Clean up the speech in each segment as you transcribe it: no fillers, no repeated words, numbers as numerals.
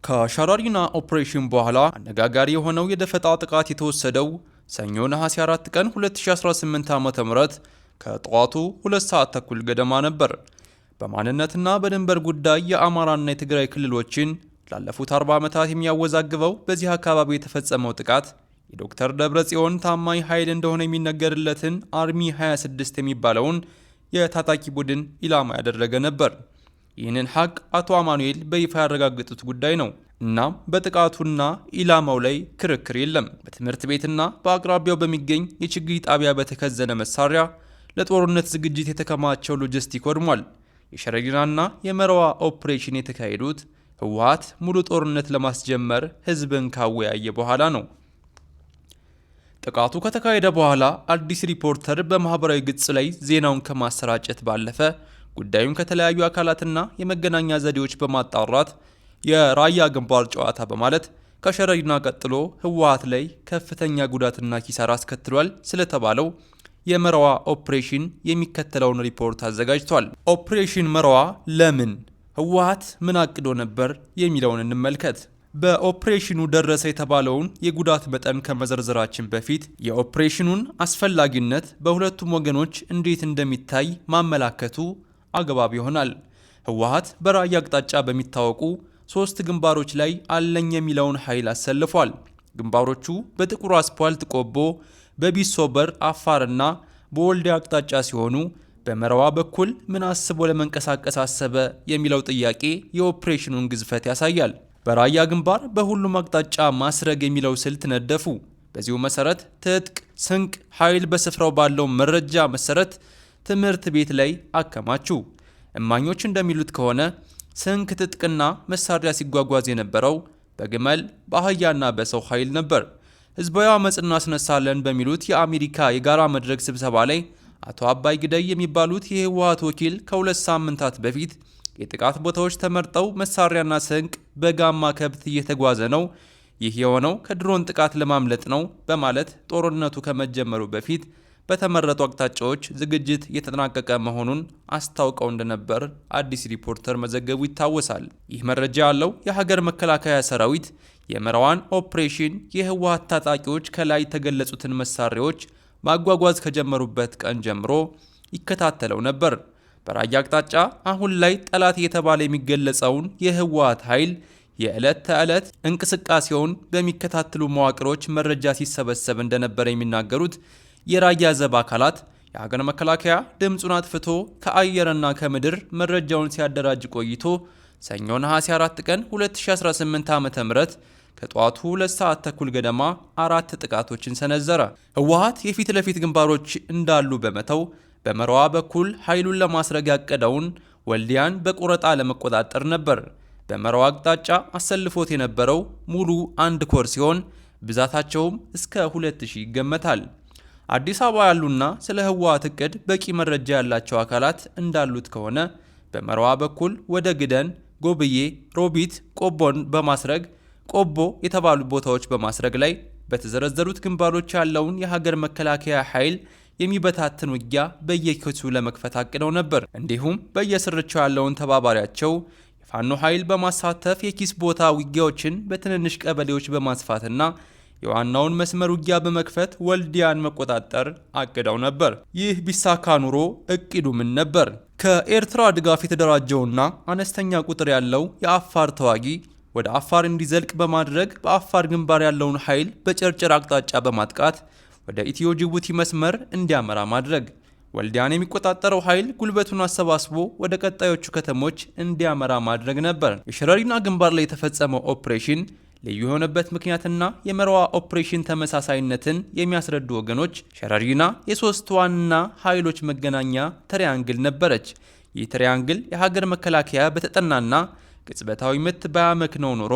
ከሸረሪና ኦፕሬሽን በኋላ አነጋጋሪ የሆነው የደፈጣ ጥቃት የተወሰደው ሰኞ ነሐሴ 4 ቀን 2018 ዓ.ም ከጠዋቱ 2 ሰዓት ተኩል ገደማ ነበር። በማንነትና በድንበር ጉዳይ የአማራና የትግራይ ክልሎችን ላለፉት 40 ዓመታት የሚያወዛግበው በዚህ አካባቢ የተፈጸመው ጥቃት የዶክተር ደብረጽዮን ታማኝ ኃይል እንደሆነ የሚነገርለትን አርሚ 26 የሚባለውን የታጣቂ ቡድን ኢላማ ያደረገ ነበር። ይህንን ሐቅ አቶ አማኑኤል በይፋ ያረጋገጡት ጉዳይ ነው። እናም በጥቃቱና ኢላማው ላይ ክርክር የለም። በትምህርት ቤትና በአቅራቢያው በሚገኝ የችግኝ ጣቢያ በተከዘነ መሳሪያ ለጦርነት ዝግጅት የተከማቸው ሎጂስቲክ ወድሟል። የሸረሪናና የመረዋ ኦፕሬሽን የተካሄዱት ህወሓት ሙሉ ጦርነት ለማስጀመር ህዝብን ካወያየ በኋላ ነው። ጥቃቱ ከተካሄደ በኋላ አዲስ ሪፖርተር በማህበራዊ ገጽ ላይ ዜናውን ከማሰራጨት ባለፈ ጉዳዩን ከተለያዩ አካላትና የመገናኛ ዘዴዎች በማጣራት የራያ ግንባር ጨዋታ በማለት ከሸረሪና ቀጥሎ ህወሓት ላይ ከፍተኛ ጉዳትና ኪሳራ አስከትሏል ስለተባለው የመረዋ ኦፕሬሽን የሚከተለውን ሪፖርት አዘጋጅቷል። ኦፕሬሽን መረዋ ለምን? ህወሓት ምን አቅዶ ነበር? የሚለውን እንመልከት። በኦፕሬሽኑ ደረሰ የተባለውን የጉዳት መጠን ከመዘርዘራችን በፊት የኦፕሬሽኑን አስፈላጊነት በሁለቱም ወገኖች እንዴት እንደሚታይ ማመላከቱ አግባብ ይሆናል። ህወሓት በራያ አቅጣጫ በሚታወቁ 3 ግንባሮች ላይ አለኝ የሚለውን ኃይል አሰልፏል። ግንባሮቹ በጥቁር አስፓልት ቆቦ፣ በቢሶበር አፋርና በወልዲያ አቅጣጫ ሲሆኑ በመረዋ በኩል ምን አስቦ ለመንቀሳቀስ አሰበ የሚለው ጥያቄ የኦፕሬሽኑን ግዝፈት ያሳያል። በራያ ግንባር በሁሉም አቅጣጫ ማስረግ የሚለው ስልት ነደፉ። በዚሁ መሰረት ትጥቅ፣ ስንቅ፣ ኃይል በስፍራው ባለው መረጃ መሰረት ትምህርት ቤት ላይ አከማቹ። እማኞች እንደሚሉት ከሆነ ስንቅ፣ ትጥቅና መሳሪያ ሲጓጓዝ የነበረው በግመል በአህያና በሰው ኃይል ነበር። ህዝባዊ አመጽ እናስነሳለን በሚሉት የአሜሪካ የጋራ መድረክ ስብሰባ ላይ አቶ አባይ ግደይ የሚባሉት የህወሓት ወኪል ከ2 ሳምንታት በፊት የጥቃት ቦታዎች ተመርጠው መሳሪያና ስንቅ በጋማ ከብት እየተጓዘ ነው፣ ይህ የሆነው ከድሮን ጥቃት ለማምለጥ ነው በማለት ጦርነቱ ከመጀመሩ በፊት በተመረጡ አቅጣጫዎች ዝግጅት እየተጠናቀቀ መሆኑን አስታውቀው እንደነበር አዲስ ሪፖርተር መዘገቡ ይታወሳል። ይህ መረጃ ያለው የሀገር መከላከያ ሰራዊት የመረዋን ኦፕሬሽን የህወሓት ታጣቂዎች ከላይ የተገለጹትን መሳሪያዎች ማጓጓዝ ከጀመሩበት ቀን ጀምሮ ይከታተለው ነበር። በራያ አቅጣጫ አሁን ላይ ጠላት እየተባለ የሚገለጸውን የህወሓት ኃይል የዕለት ተዕለት እንቅስቃሴውን በሚከታተሉ መዋቅሮች መረጃ ሲሰበሰብ እንደነበረ የሚናገሩት የራያ ዘብ አካላት የሀገር መከላከያ ድምፁን አጥፍቶ ከአየርና ከምድር መረጃውን ሲያደራጅ ቆይቶ ሰኞ ነሐሴ 4 ቀን 2018 ዓ.ም ከጠዋቱ 2 ሰዓት ተኩል ገደማ 4 ጥቃቶችን ሰነዘረ። ህወሓት የፊት ለፊት ግንባሮች እንዳሉ በመተው በመረዋ በኩል ኃይሉን ለማስረግ ያቀደውን ወልዲያን በቆረጣ ለመቆጣጠር ነበር። በመረዋ አቅጣጫ አሰልፎት የነበረው ሙሉ 1 ኮር ሲሆን ብዛታቸውም እስከ 2000 ይገመታል። አዲስ አበባ ያሉና ስለ ህወሓት እቅድ በቂ መረጃ ያላቸው አካላት እንዳሉት ከሆነ በመረዋ በኩል ወደ ግደን፣ ጎብዬ፣ ሮቢት፣ ቆቦን በማስረግ ቆቦ የተባሉ ቦታዎች በማስረግ ላይ በተዘረዘሩት ግንባሮች ያለውን የሀገር መከላከያ ኃይል የሚበታትን ውጊያ በየኪሱ ለመክፈት አቅደው ነበር። እንዲሁም በየስርቻው ያለውን ተባባሪያቸው የፋኖ ኃይል በማሳተፍ የኪስ ቦታ ውጊያዎችን በትንንሽ ቀበሌዎች በማስፋትና የዋናውን መስመር ውጊያ በመክፈት ወልዲያን መቆጣጠር አቅደው ነበር። ይህ ቢሳካ ኑሮ እቅዱ ምን ነበር? ከኤርትራ ድጋፍ የተደራጀውና አነስተኛ ቁጥር ያለው የአፋር ተዋጊ ወደ አፋር እንዲዘልቅ በማድረግ በአፋር ግንባር ያለውን ኃይል በጨርጨር አቅጣጫ በማጥቃት ወደ ኢትዮ ጅቡቲ መስመር እንዲያመራ ማድረግ፣ ወልዲያን የሚቆጣጠረው ኃይል ጉልበቱን አሰባስቦ ወደ ቀጣዮቹ ከተሞች እንዲያመራ ማድረግ ነበር። የሸረሪና ግንባር ላይ የተፈጸመው ኦፕሬሽን ልዩ የሆነበት ምክንያትና የመረዋ ኦፕሬሽን ተመሳሳይነትን የሚያስረዱ ወገኖች ሸረሪና የ3 ዋና ኃይሎች መገናኛ ትሪያንግል ነበረች። ይህ ትሪያንግል የሀገር መከላከያ በተጠናና ቅጽበታዊ ምት ባያመክነው ኖሮ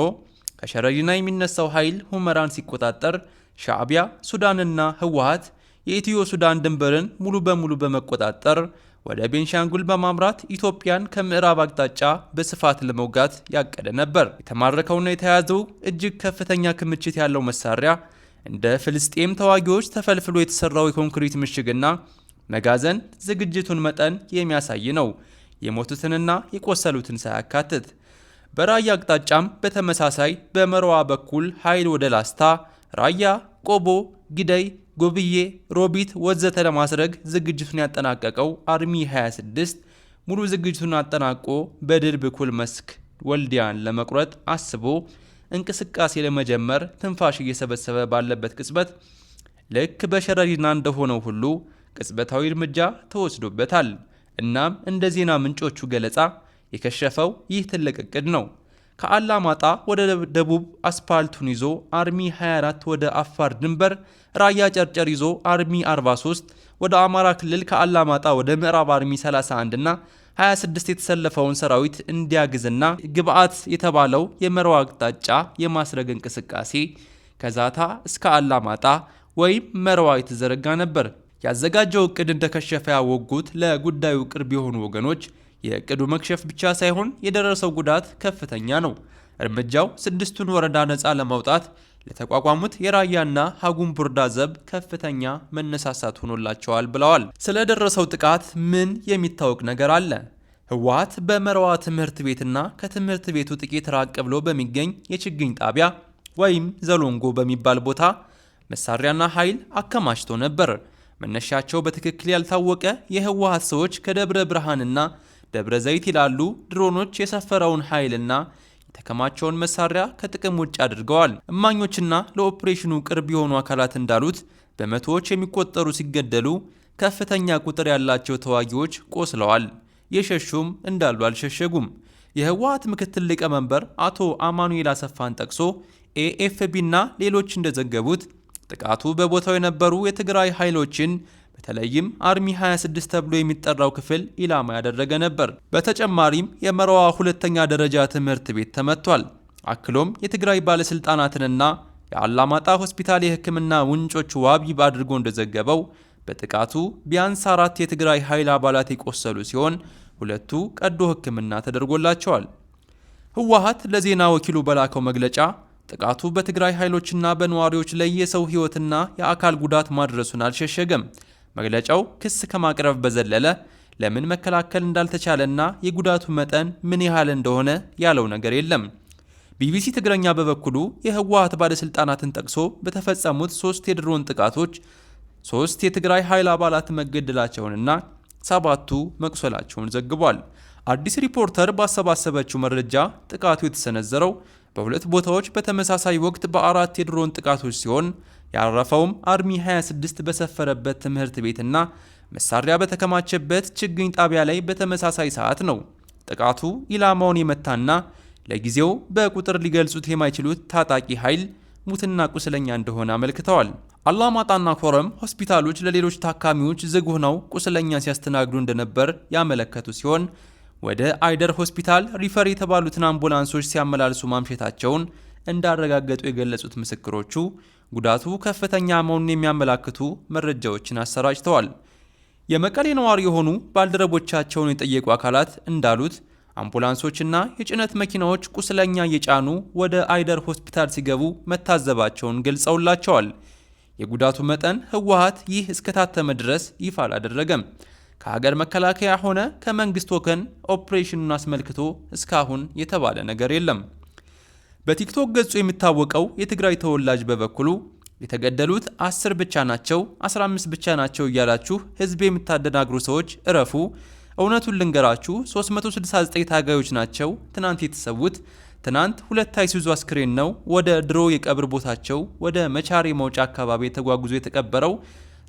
ከሸረሪና የሚነሳው ኃይል ሁመራን ሲቆጣጠር ሻዕቢያ፣ ሱዳንና ህወሓት የኢትዮ ሱዳን ድንበርን ሙሉ በሙሉ በመቆጣጠር ወደ ቤንሻንጉል በማምራት ኢትዮጵያን ከምዕራብ አቅጣጫ በስፋት ለመውጋት ያቀደ ነበር። የተማረከውና የተያዘው እጅግ ከፍተኛ ክምችት ያለው መሳሪያ እንደ ፍልስጤም ተዋጊዎች ተፈልፍሎ የተሰራው የኮንክሪት ምሽግና መጋዘን ዝግጅቱን መጠን የሚያሳይ ነው፣ የሞቱትንና የቆሰሉትን ሳያካትት። በራያ አቅጣጫም በተመሳሳይ በመረዋ በኩል ኃይል ወደ ላስታ፣ ራያ፣ ቆቦ፣ ግደይ፣ ጎብዬ፣ ሮቢት ወዘተ ለማስረግ ዝግጅቱን ያጠናቀቀው አርሚ 26 ሙሉ ዝግጅቱን አጠናቆ በድል ብኩል መስክ ወልዲያን ለመቁረጥ አስቦ እንቅስቃሴ ለመጀመር ትንፋሽ እየሰበሰበ ባለበት ቅጽበት ልክ በሸረሪና እንደሆነው ሁሉ ቅጽበታዊ እርምጃ ተወስዶበታል። እናም እንደ ዜና ምንጮቹ ገለጻ የከሸፈው ይህ ትልቅ እቅድ ነው። ከአላማጣ ወደ ደቡብ አስፓልቱን ይዞ አርሚ 24 ወደ አፋር ድንበር፣ ራያ ጨርጨር ይዞ አርሚ 43 ወደ አማራ ክልል ከአላማጣ ወደ ምዕራብ አርሚ 31 እና 26 የተሰለፈውን ሰራዊት እንዲያግዝና ግብዓት የተባለው የመረዋ አቅጣጫ የማስረግ እንቅስቃሴ ከዛታ እስከ አላማጣ ወይም መረዋ የተዘረጋ ነበር። ያዘጋጀው እቅድ እንደከሸፈ ያወጉት ለጉዳዩ ቅርብ የሆኑ ወገኖች የእቅዱ መክሸፍ ብቻ ሳይሆን የደረሰው ጉዳት ከፍተኛ ነው። እርምጃው 6ቱን ወረዳ ነፃ ለማውጣት ለተቋቋሙት የራያና ሀጉም ቡርዳ ዘብ ከፍተኛ መነሳሳት ሆኖላቸዋል ብለዋል። ስለደረሰው ጥቃት ምን የሚታወቅ ነገር አለ? ህወሓት በመረዋ ትምህርት ቤትና ከትምህርት ቤቱ ጥቂት ራቅ ብሎ በሚገኝ የችግኝ ጣቢያ ወይም ዘሎንጎ በሚባል ቦታ መሳሪያና ኃይል አከማችቶ ነበር። መነሻቸው በትክክል ያልታወቀ የህወሓት ሰዎች ከደብረ ብርሃንና ደብረ ዘይት ይላሉ ድሮኖች የሰፈረውን ኃይልና የተከማቸውን መሳሪያ ከጥቅም ውጭ አድርገዋል። እማኞችና ለኦፕሬሽኑ ቅርብ የሆኑ አካላት እንዳሉት በመቶዎች የሚቆጠሩ ሲገደሉ፣ ከፍተኛ ቁጥር ያላቸው ተዋጊዎች ቆስለዋል። የሸሹም እንዳሉ አልሸሸጉም። የህወሓት ምክትል ሊቀመንበር አቶ አማኑኤል አሰፋን ጠቅሶ ኤኤፍቢና ሌሎች እንደዘገቡት ጥቃቱ በቦታው የነበሩ የትግራይ ኃይሎችን በተለይም አርሚ 26 ተብሎ የሚጠራው ክፍል ኢላማ ያደረገ ነበር። በተጨማሪም የመረዋ ሁለተኛ ደረጃ ትምህርት ቤት ተመቷል። አክሎም የትግራይ ባለስልጣናትንና የአላማጣ ሆስፒታል የሕክምና ምንጮች ዋቢ አድርጎ እንደዘገበው በጥቃቱ ቢያንስ 4 የትግራይ ኃይል አባላት የቆሰሉ ሲሆን 2ቱ ቀዶ ሕክምና ተደርጎላቸዋል። ህወሓት ለዜና ወኪሉ በላከው መግለጫ ጥቃቱ በትግራይ ኃይሎችና በነዋሪዎች ላይ የሰው ሕይወትና የአካል ጉዳት ማድረሱን አልሸሸገም። መግለጫው ክስ ከማቅረብ በዘለለ ለምን መከላከል እንዳልተቻለና የጉዳቱ መጠን ምን ያህል እንደሆነ ያለው ነገር የለም። ቢቢሲ ትግረኛ በበኩሉ የህወሓት ባለስልጣናትን ጠቅሶ በተፈጸሙት 3 የድሮን ጥቃቶች 3 የትግራይ ኃይል አባላት መገደላቸውንና 7ቱ መቁሰላቸውን ዘግቧል። አዲስ ሪፖርተር ባሰባሰበችው መረጃ ጥቃቱ የተሰነዘረው በሁለት ቦታዎች በተመሳሳይ ወቅት በ4 የድሮን ጥቃቶች ሲሆን ያረፈውም አርሚ 26 በሰፈረበት ትምህርት ቤትና መሳሪያ በተከማቸበት ችግኝ ጣቢያ ላይ በተመሳሳይ ሰዓት ነው። ጥቃቱ ኢላማውን የመታና ለጊዜው በቁጥር ሊገልጹት የማይችሉት ታጣቂ ኃይል ሙትና ቁስለኛ እንደሆነ አመልክተዋል። አላማጣና ኮረም ሆስፒታሎች ለሌሎች ታካሚዎች ዝግ ሆነው ቁስለኛ ሲያስተናግዱ እንደነበር ያመለከቱ ሲሆን ወደ አይደር ሆስፒታል ሪፈር የተባሉትን አምቡላንሶች ሲያመላልሱ ማምሸታቸውን እንዳረጋገጡ የገለጹት ምስክሮቹ ጉዳቱ ከፍተኛ መሆኑን የሚያመላክቱ መረጃዎችን አሰራጭተዋል። የመቀሌ ነዋሪ የሆኑ ባልደረቦቻቸውን የጠየቁ አካላት እንዳሉት አምቡላንሶችና የጭነት መኪናዎች ቁስለኛ እየጫኑ ወደ አይደር ሆስፒታል ሲገቡ መታዘባቸውን ገልጸውላቸዋል። የጉዳቱ መጠን ህወሓት ይህ እስከታተመ ድረስ ይፋ አላደረገም። ከሀገር መከላከያ ሆነ ከመንግስት ወገን ኦፕሬሽኑን አስመልክቶ እስካሁን የተባለ ነገር የለም። በቲክቶክ ገጹ የሚታወቀው የትግራይ ተወላጅ በበኩሉ የተገደሉት 10 ብቻ ናቸው፣ 15 ብቻ ናቸው እያላችሁ ህዝብ የምታደናግሩ ሰዎች እረፉ። እውነቱን ልንገራችሁ 369 ታጋዮች ናቸው ትናንት የተሰዉት። ትናንት 2 አይሱዙ አስክሬን ነው ወደ ድሮ የቀብር ቦታቸው ወደ መቻሬ መውጫ አካባቢ ተጓጉዞ የተቀበረው።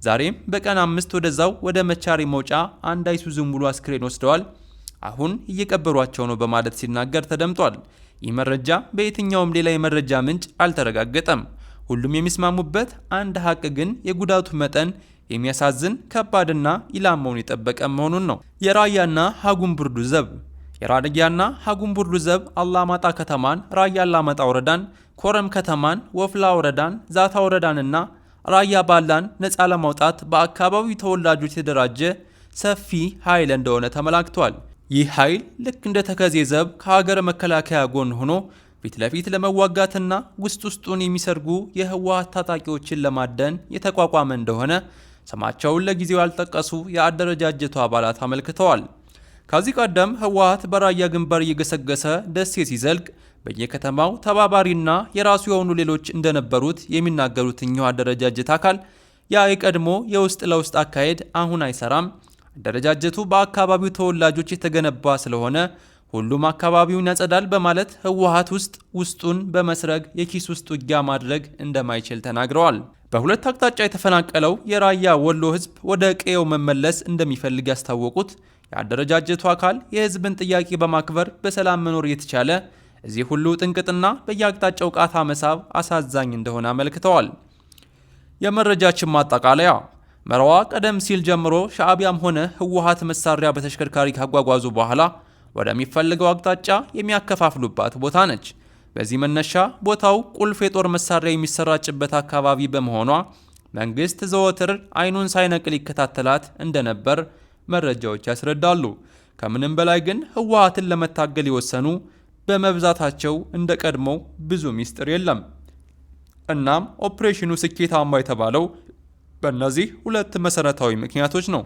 ዛሬም በቀን 5 ወደዛው ወደ መቻሬ መውጫ 1 አይሱዙ ሙሉ አስክሬን ወስደዋል። አሁን እየቀበሯቸው ነው በማለት ሲናገር ተደምጧል። ይህ መረጃ በየትኛውም ሌላ የመረጃ ምንጭ አልተረጋገጠም። ሁሉም የሚስማሙበት አንድ ሀቅ ግን የጉዳቱ መጠን የሚያሳዝን ከባድና ኢላማውን የጠበቀ መሆኑን ነው። የራያና ሀጉም ቡርዱ ዘብ የራያና ሀጉም ቡርዱ ዘብ አላማጣ ከተማን፣ ራያ አላማጣ ወረዳን፣ ኮረም ከተማን፣ ወፍላ ወረዳን፣ ዛታ ወረዳንና ራያ ባላን ነፃ ለማውጣት በአካባቢው ተወላጆች የተደራጀ ሰፊ ኃይል እንደሆነ ተመላክቷል። ይህ ኃይል ልክ እንደ ተከዜ ዘብ ከሀገር መከላከያ ጎን ሆኖ ፊት ለፊት ለመዋጋትና ውስጥ ውስጡን የሚሰርጉ የህወሓት ታጣቂዎችን ለማደን የተቋቋመ እንደሆነ ስማቸውን ለጊዜው ያልጠቀሱ የአደረጃጀቱ አባላት አመልክተዋል። ከዚህ ቀደም ህወሓት በራያ ግንባር እየገሰገሰ ደሴ ሲዘልቅ በየከተማው ተባባሪና የራሱ የሆኑ ሌሎች እንደነበሩት የሚናገሩት እኚሁ አደረጃጀት አካል ያ የቀድሞ የውስጥ ለውስጥ አካሄድ አሁን አይሰራም፣ አደረጃጀቱ በአካባቢው ተወላጆች የተገነባ ስለሆነ ሁሉም አካባቢውን ያጸዳል በማለት ህወሓት ውስጡን በመስረግ የኪስ ውስጥ ውጊያ ማድረግ እንደማይችል ተናግረዋል። በሁለት አቅጣጫ የተፈናቀለው የራያ ወሎ ህዝብ ወደ ቀየው መመለስ እንደሚፈልግ ያስታወቁት የአደረጃጀቱ አካል የህዝብን ጥያቄ በማክበር በሰላም መኖር የተቻለ እዚህ ሁሉ ጥንቅጥና በየአቅጣጫው ቃታ መሳብ አሳዛኝ እንደሆነ አመልክተዋል። የመረጃችን ማጠቃለያ መረዋ ቀደም ሲል ጀምሮ ሻዕቢያም ሆነ ህወሓት መሳሪያ በተሽከርካሪ ካጓጓዙ በኋላ ወደሚፈልገው አቅጣጫ የሚያከፋፍሉባት ቦታ ነች። በዚህ መነሻ ቦታው ቁልፍ የጦር መሳሪያ የሚሰራጭበት አካባቢ በመሆኗ መንግስት ዘወትር አይኑን ሳይነቅል ይከታተላት እንደነበር መረጃዎች ያስረዳሉ። ከምንም በላይ ግን ህወሓትን ለመታገል የወሰኑ በመብዛታቸው እንደ ቀድሞው ብዙ ሚስጥር የለም። እናም ኦፕሬሽኑ ስኬታማ የተባለው በእነዚህ ሁለት መሰረታዊ ምክንያቶች ነው።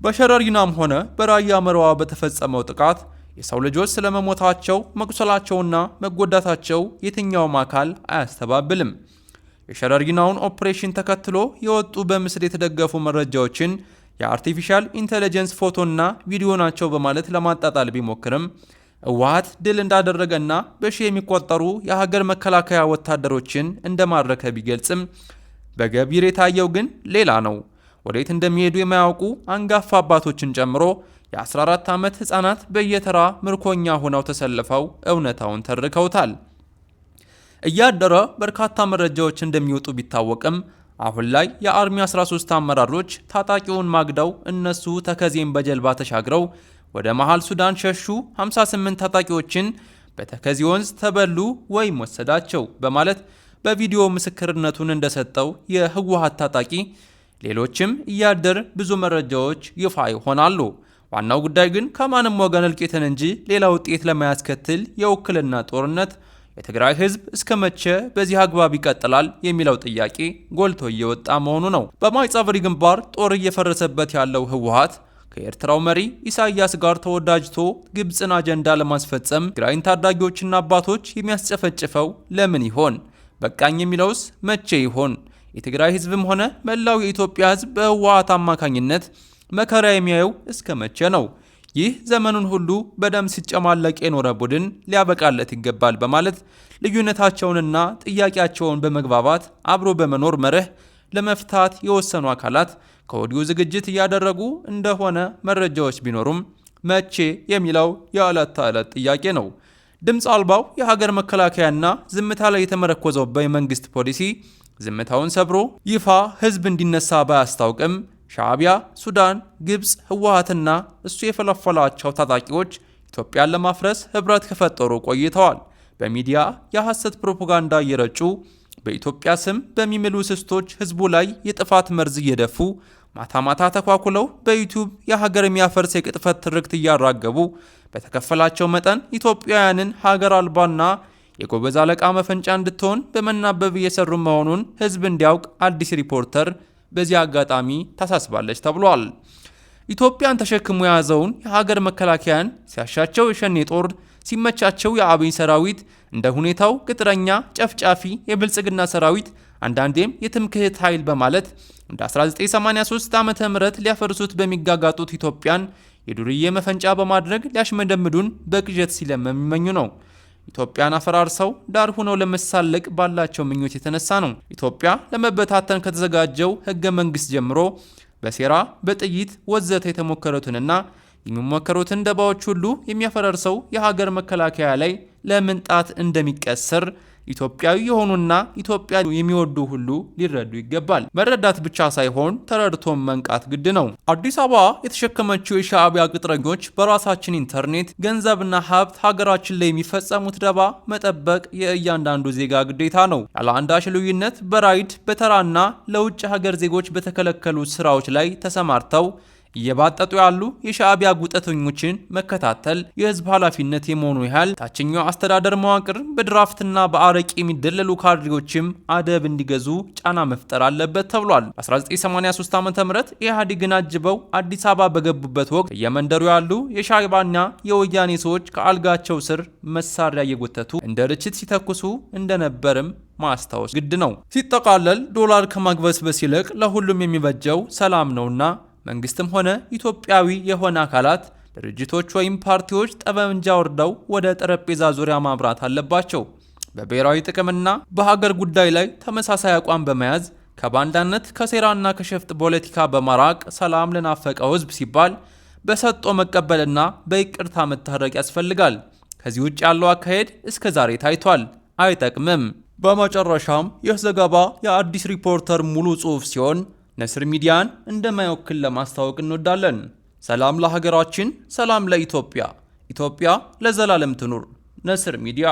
በሸረሪናም ሆነ በራያ መረዋ በተፈጸመው ጥቃት የሰው ልጆች ስለመሞታቸው መቁሰላቸውና መጎዳታቸው የትኛውም አካል አያስተባብልም። የሸረሪናውን ኦፕሬሽን ተከትሎ የወጡ በምስል የተደገፉ መረጃዎችን የአርቲፊሻል ኢንተለጀንስ ፎቶና ቪዲዮ ናቸው በማለት ለማጣጣል ቢሞክርም ህወሓት ድል እንዳደረገና በሺህ የሚቆጠሩ የሀገር መከላከያ ወታደሮችን እንደማረከ ቢገልጽም በገቢር የታየው ግን ሌላ ነው። ወዴት እንደሚሄዱ የማያውቁ አንጋፋ አባቶችን ጨምሮ የ14 ዓመት ህፃናት በየተራ ምርኮኛ ሆነው ተሰልፈው እውነታውን ተርከውታል። እያደረ በርካታ መረጃዎች እንደሚወጡ ቢታወቅም አሁን ላይ የአርሚ 13 አመራሮች ታጣቂውን ማግደው እነሱ ተከዜን በጀልባ ተሻግረው ወደ መሃል ሱዳን ሸሹ፣ 58 ታጣቂዎችን በተከዜ ወንዝ ተበሉ ወይም ወሰዳቸው በማለት በቪዲዮ ምስክርነቱን እንደሰጠው የህወሓት ታጣቂ ሌሎችም እያደር ብዙ መረጃዎች ይፋ ይሆናሉ። ዋናው ጉዳይ ግን ከማንም ወገን እልቂትን እንጂ ሌላ ውጤት ለማያስከትል የውክልና ጦርነት የትግራይ ህዝብ እስከ መቼ በዚህ አግባብ ይቀጥላል የሚለው ጥያቄ ጎልቶ እየወጣ መሆኑ ነው። በማይጸብሪ ግንባር ጦር እየፈረሰበት ያለው ህወሓት ከኤርትራው መሪ ኢሳያስ ጋር ተወዳጅቶ ግብፅን አጀንዳ ለማስፈጸም ትግራይን ታዳጊዎችና አባቶች የሚያስጨፈጭፈው ለምን ይሆን? በቃኝ የሚለውስ መቼ ይሆን? የትግራይ ህዝብም ሆነ መላው የኢትዮጵያ ህዝብ በህወሓት አማካኝነት መከራ የሚያየው እስከ መቼ ነው? ይህ ዘመኑን ሁሉ በደም ሲጨማለቅ የኖረ ቡድን ሊያበቃለት ይገባል በማለት ልዩነታቸውንና ጥያቄያቸውን በመግባባት አብሮ በመኖር መርህ ለመፍታት የወሰኑ አካላት ከወዲሁ ዝግጅት እያደረጉ እንደሆነ መረጃዎች ቢኖሩም መቼ የሚለው የዕለት ተዕለት ጥያቄ ነው። ድምፅ አልባው የሀገር መከላከያና ዝምታ ላይ የተመረኮዘው የመንግስት ፖሊሲ ዝምታውን ሰብሮ ይፋ ህዝብ እንዲነሳ ባያስታውቅም ሻዕቢያ፣ ሱዳን፣ ግብፅ፣ ህወሓትና እሱ የፈለፈላቸው ታጣቂዎች ኢትዮጵያን ለማፍረስ ህብረት ከፈጠሩ ቆይተዋል። በሚዲያ የሐሰት ፕሮፓጋንዳ እየረጩ በኢትዮጵያ ስም በሚምሉ ስስቶች ህዝቡ ላይ የጥፋት መርዝ እየደፉ ማታ ማታ ተኳኩለው በዩቲዩብ የሀገር የሚያፈርስ የቅጥፈት ትርክት እያራገቡ በተከፈላቸው መጠን ኢትዮጵያውያንን ሀገር አልባና የጎበዝ አለቃ መፈንጫ እንድትሆን በመናበብ እየሰሩ መሆኑን ህዝብ እንዲያውቅ አዲስ ሪፖርተር በዚህ አጋጣሚ ታሳስባለች ተብሏል። ኢትዮጵያን ተሸክሞ የያዘውን የሀገር መከላከያን ሲያሻቸው የሸኔ ጦር፣ ሲመቻቸው የአብይ ሰራዊት፣ እንደ ሁኔታው ቅጥረኛ ጨፍጫፊ የብልጽግና ሰራዊት፣ አንዳንዴም የትምክህት ኃይል በማለት እንደ 1983 ዓመተ ምህረት ሊያፈርሱት በሚጋጋጡት ኢትዮጵያን የዱርዬ መፈንጫ በማድረግ ሊያሽመደምዱን በቅዠት ሲለመም የሚመኙ ነው። ኢትዮጵያን አፈራርሰው ዳር ሆነው ለመሳለቅ ባላቸው ምኞት የተነሳ ነው። ኢትዮጵያ ለመበታተን ከተዘጋጀው ህገ መንግስት ጀምሮ በሴራ በጥይት ወዘተ የተሞከሩትንና የሚሞከሩትን ደባዎች ሁሉ የሚያፈራርሰው የሀገር መከላከያ ላይ ለምን ጣት እንደሚቀሰር ኢትዮጵያዊ የሆኑና ኢትዮጵያ የሚወዱ ሁሉ ሊረዱ ይገባል። መረዳት ብቻ ሳይሆን ተረድቶም መንቃት ግድ ነው። አዲስ አበባ የተሸከመችው የሻዕቢያ ቅጥረኞች በራሳችን ኢንተርኔት ገንዘብና ሀብት ሀገራችን ላይ የሚፈጸሙት ደባ መጠበቅ የእያንዳንዱ ዜጋ ግዴታ ነው። ያለ አንዳች ልዩነት በራይድ በተራና ለውጭ ሀገር ዜጎች በተከለከሉ ስራዎች ላይ ተሰማርተው እየባጠጡ ያሉ የሻዕቢያ ጉጠተኞችን መከታተል የህዝብ ኃላፊነት የመሆኑ ያህል ታችኛው አስተዳደር መዋቅር በድራፍትና በአረቂ የሚደለሉ ካድሬዎችም አደብ እንዲገዙ ጫና መፍጠር አለበት ተብሏል። በ1983 ዓ.ም ኢህአዴግን አጅበው አዲስ አበባ በገቡበት ወቅት የመንደሩ ያሉ የሻዕቢያና የወያኔ ሰዎች ከአልጋቸው ስር መሳሪያ እየጎተቱ እንደ ርችት ሲተኩሱ እንደነበርም ማስታወስ ግድ ነው። ሲጠቃለል ዶላር ከማግበስበስ ይልቅ ለሁሉም የሚበጀው ሰላም ነውና መንግስትም ሆነ ኢትዮጵያዊ የሆነ አካላት፣ ድርጅቶች ወይም ፓርቲዎች ጠመንጃ ወርደው ወደ ጠረጴዛ ዙሪያ ማምራት አለባቸው። በብሔራዊ ጥቅምና በሀገር ጉዳይ ላይ ተመሳሳይ አቋም በመያዝ ከባንዳነት ከሴራና ከሸፍጥ ፖለቲካ በማራቅ ሰላም ለናፈቀው ህዝብ ሲባል በሰጥቶ መቀበልና በይቅርታ መታረቅ ያስፈልጋል። ከዚህ ውጭ ያለው አካሄድ እስከ ዛሬ ታይቷል፣ አይጠቅምም። በመጨረሻም ይህ ዘገባ የአዲስ ሪፖርተር ሙሉ ጽሑፍ ሲሆን ነስር ሚዲያን እንደማይወክል ለማስታወቅ እንወዳለን። ሰላም ለሀገራችን፣ ሰላም ለኢትዮጵያ፣ ኢትዮጵያ ለዘላለም ትኑር። ነስር ሚዲያ